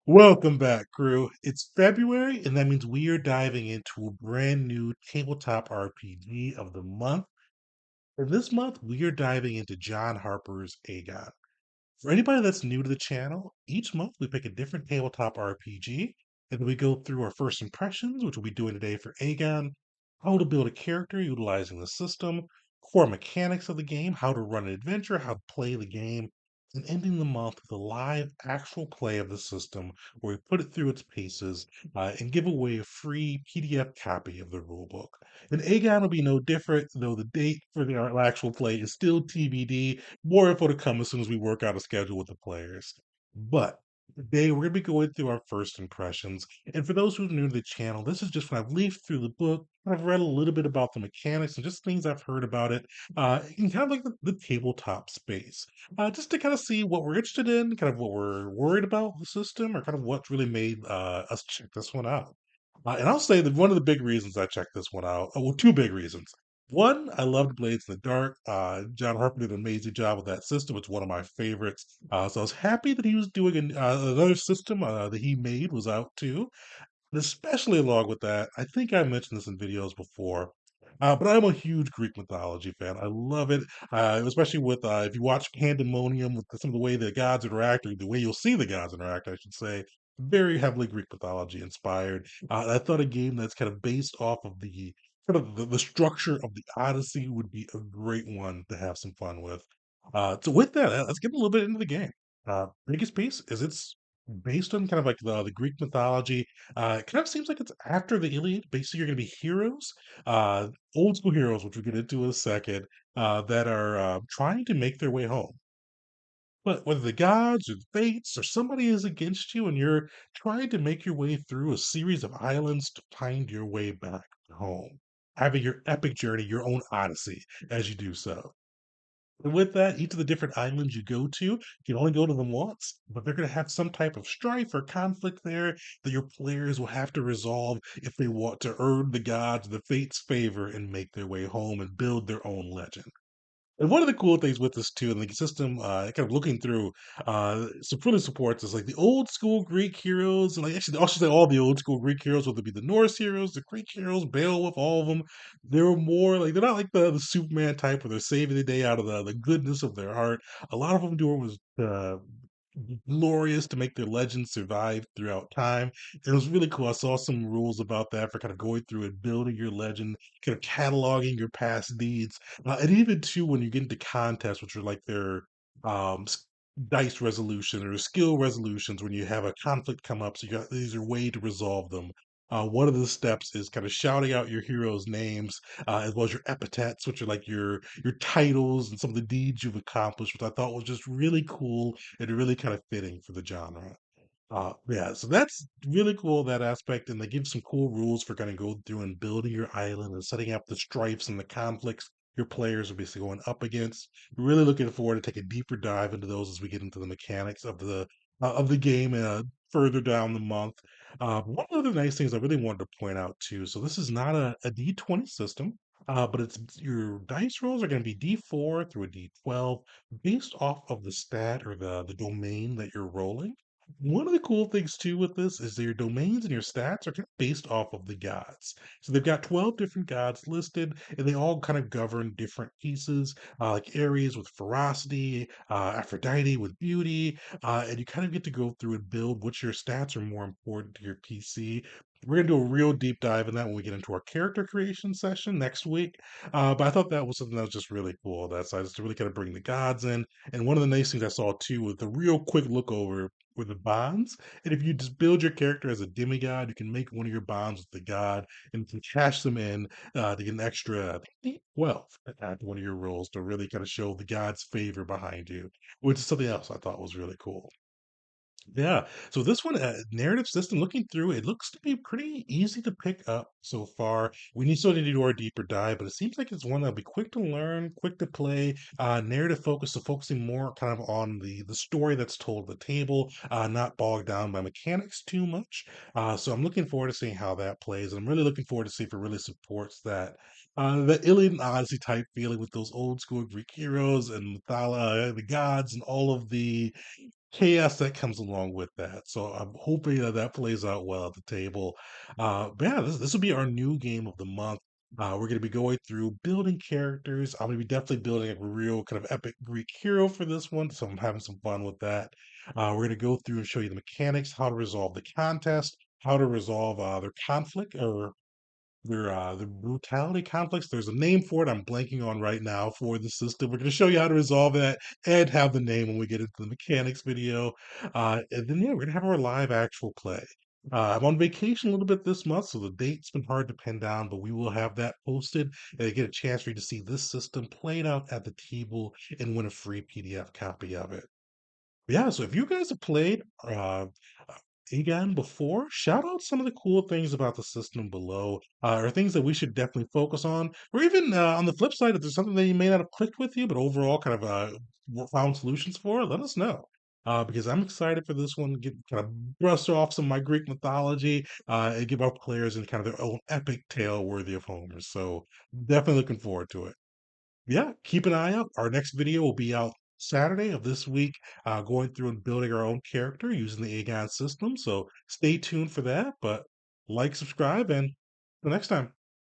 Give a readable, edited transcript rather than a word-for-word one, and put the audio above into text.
Welcome back, crew. It's February, and that means we are diving into a brand new tabletop RPG of the month. And this month, we are diving into John Harper's Agon. For anybody that's new to the channel, each month we pick a different tabletop RPG, and then we go through our first impressions, which we'll be doing today for Agon, how to build a character utilizing the system, core mechanics of the game, how to run an adventure, how to play the game, and ending the month with a live actual play of the system where we put it through its paces and give away a free PDF copy of the rulebook. And Agon will be no different, though the date for the actual play is still TBD. More info to come as soon as we work out a schedule with the players. But today we're going to be going through our first impressions. And for those who are new to the channel, this is just when I've leafed through the book. I've read a little bit about the mechanics and just things I've heard about it in kind of like the tabletop space. Just to kind of see what we're interested in, kind of what we're worried about with the system, or kind of what really made us check this one out. And I'll say that one of the big reasons I checked this one out, well, two big reasons. One, I loved Blades in the Dark. John Harper did an amazing job with that system. It's one of my favorites. So I was happy that he was doing another system that he made was out too. And especially along with that, I think I mentioned this in videos before, but I'm a huge Greek mythology fan. I love it, especially with if you watch Pandemonium with some of the way the gods interact, or the way you'll see the gods interact, I should say. Very heavily Greek mythology inspired. I thought a game that's kind of based off of the the structure of the Odyssey would be a great one to have some fun with. So with that, let's get a little bit into the game. Biggest piece is it's based on kind of like the Greek mythology. It kind of seems like it's after the Iliad. Basically, you're going to be heroes, old school heroes, which we'll get into in a second, that are trying to make their way home. But whether the gods or the fates or somebody is against you, and you're trying to make your way through a series of islands to find your way back home, having your epic journey, your own odyssey as you do so. And with that, each of the different islands you go to, you can only go to them once, but they're going to have some type of strife or conflict there that your players will have to resolve if they want to earn the gods, the fates' favor, and make their way home and build their own legend. And one of the cool things with this too, and the system, kind of looking through, really supports is like the old school Greek heroes, and like actually, I should say all the old school Greek heroes, whether it be the Norse heroes, the Greek heroes, Beowulf, all of them. They're more like they're not like the Superman type where they're saving the day out of the goodness of their heart. A lot of them do it was glorious to make their legend survive throughout time. It was really cool. I saw some rules about that for kind of going through and building your legend, kind of cataloging your past deeds, and even too when you get into contests, which are like their dice resolution or skill resolutions, when you have a conflict come up, so you got these are way to resolve them. One of the steps is kind of shouting out your heroes' names, as well as your epithets, which are like your titles and some of the deeds you've accomplished, which I thought was just really cool and really kind of fitting for the genre. Yeah, so that's really cool that aspect, and they give some cool rules for kind of going through and building your island and setting up the strifes and the conflicts your players are basically going up against. Really looking forward to take a deeper dive into those as we get into the mechanics of the game further down the month. One of the nice things I really wanted to point out too. So this is not a D20 system. But it's your dice rolls are going to be D4 through a D12 based off of the stat or the domain that you're rolling. One of the cool things too with this is that your domains and your stats are kind of based off of the gods. So they've got 12 different gods listed, and they all kind of govern different pieces, like Ares with ferocity, Aphrodite with beauty, and you kind of get to go through and build which your stats are more important to your PC. We're gonna do a real deep dive in that when we get into our character creation session next week. But I thought that was something that was just really cool. That's just to really kind of bring the gods in. And one of the nice things I saw too was the real quick look over with the bonds. And if you just build your character as a demigod, you can make one of your bonds with the god and you can cash them in to get an extra, I think, 12 to add to one of your rolls to really kind of show the god's favor behind you, which is something else I thought was really cool. Yeah. So this one, narrative system, looking through, it looks to be pretty easy to pick up so far. We need still need to do our deeper dive, but it seems like it's one that'll be quick to learn, quick to play. Narrative focus, so focusing more kind of on the story that's told at the table, not bogged down by mechanics too much. So I'm looking forward to seeing how that plays. I'm really looking forward to see if it really supports that. The Iliad and Odyssey type feeling with those old school Greek heroes and the gods and all of the chaos that comes along with that. So I'm hoping that that plays out well at the table. But yeah, this will be our new game of the month. We're going to be going through building characters. I'm going to be definitely building a real kind of epic Greek hero for this one, so I'm having some fun with that. We're going to go through and show you the mechanics, how to resolve the contest, how to resolve their conflict or the brutality conflicts. There's a name for it. I'm blanking on right now for the system. We're going to show you how to resolve that and have the name when we get into the mechanics video. And then yeah, we're going to have our live actual play. I'm on vacation a little bit this month, so the date's been hard to pin down, but we will have that posted and get a chance for you to see this system played out at the table and win a free PDF copy of it. Yeah, so if you guys have played Agon before, shout out some of the cool things about the system below, or things that we should definitely focus on, or even on the flip side, if there's something that you may not have clicked with you, but overall kind of found solutions for, let us know. Because I'm excited for this one, get kind of brush off some of my Greek mythology, and give our players in kind of their own epic tale worthy of Homer. So definitely looking forward to it. Yeah, keep an eye out. Our next video will be out Saturday of this week, going through and building our own character using the Agon system. So stay tuned for that. But like, subscribe, and the next time.